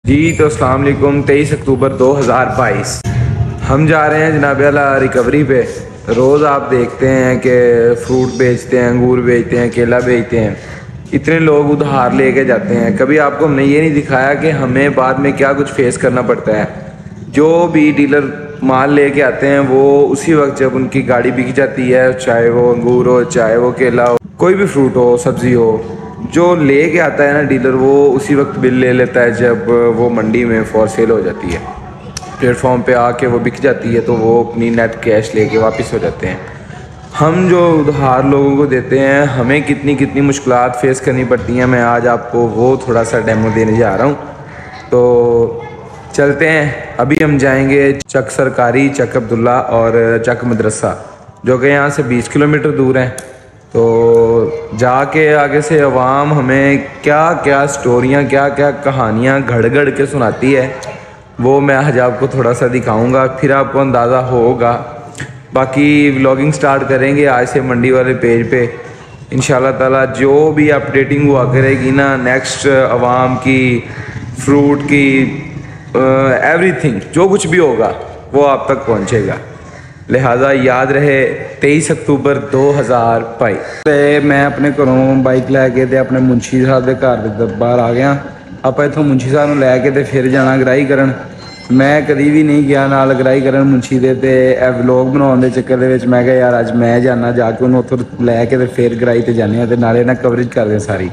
जी तो अस्सलाम वालेकुम। 23 अक्टूबर 2022 हम जा रहे हैं जनाब वाला रिकवरी पे। रोज़ आप देखते हैं कि फ्रूट बेचते हैं, अंगूर बेचते हैं, केला बेचते हैं, इतने लोग उधार लेके जाते हैं। कभी आपको हमने ये नहीं दिखाया कि हमें बाद में क्या कुछ फेस करना पड़ता है। जो भी डीलर माल लेके आते हैं वो उसी वक्त जब उनकी गाड़ी बिक जाती है, चाहे वो अंगूर हो, चाहे वो केला हो, कोई भी फ्रूट हो, सब्ज़ी हो, जो ले के आता है ना डीलर, वो उसी वक्त बिल ले लेता है जब वो मंडी में फॉर सेल हो जाती है। प्लेटफॉर्म पे आके वो बिक जाती है तो वो अपनी नेट कैश लेके वापस हो जाते हैं। हम जो उधार लोगों को देते हैं, हमें कितनी कितनी मुश्किलात फेस करनी पड़ती हैं, मैं आज आपको वो थोड़ा सा डेमो देने जा रहा हूँ। तो चलते हैं। अभी हम जाएंगे चक सरकारी, चक अब्दुल्ला और चक मदरसा, जो कि यहाँ से 20 किलोमीटर दूर हैं। तो जाके आगे से अवाम हमें क्या क्या स्टोरियाँ, क्या क्या कहानियाँ घड़ घड़ के सुनाती है, वो मैं आज आपको थोड़ा सा दिखाऊंगा, फिर आपको अंदाज़ा होगा। बाकी व्लॉगिंग स्टार्ट करेंगे आज से मंडी वाले पेज पे इंशाल्लाह ताला। जो भी अपडेटिंग हुआ करेगी ना नेक्स्ट अवाम की, फ्रूट की, एवरीथिंग, जो कुछ भी होगा वो आप तक पहुंचेगा। लिहाजा याद रहे 23 अक्टूबर 2022। तो मैं अपने घरों बाइक लैके तो अपने मुंशी साहब के घर बाहर आ गया। आप इतों मुंशी साहब को लैके तो फिर जाना गराही करन। मैं कभी भी नहीं गया नाल गराही करन मुंशी दे, ते व्लॉग बनाने के चक्कर दे मैं यार अज मैं जाना, जाके उन्होंने उतों लैके तो फिर गराही ते जाने ते नाले ना कवरेज कर दें सारी।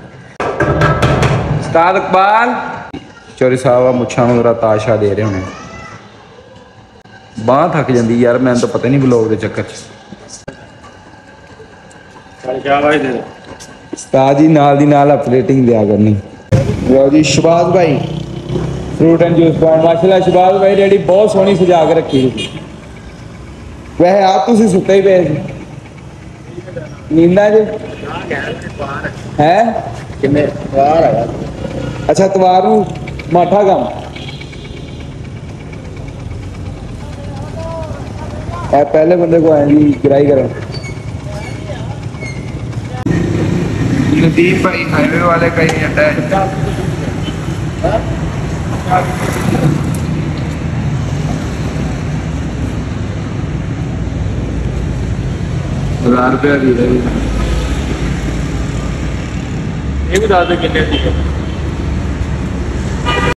उस्ताद इकबाल चौरी साहब मुच्छा मेरा ताशा दे रहे होने, बांह थक जाती यार, मैंने तो पता नहीं ब्लॉग के चक्कर उस्ताद जी नाल दी नाल अपडेटिंग दिया करनी। लो जी शबाज भाई फ्रूट एंड जूस पॉइंट, माशाल्लाह शबाज भाई रेडी बहुत सोहनी सजा के रखी थी। वैसे आप तुम सुते ही पे नींदा जे है किन्ने तवार आया। अच्छा तवार माठा कम पहले बंदे को आएंगी गिराई करें। नदीम भाई हाईवे वाले का ही अड्डा है। 1000 रुपया दी है ये भी दादे कितने दी है।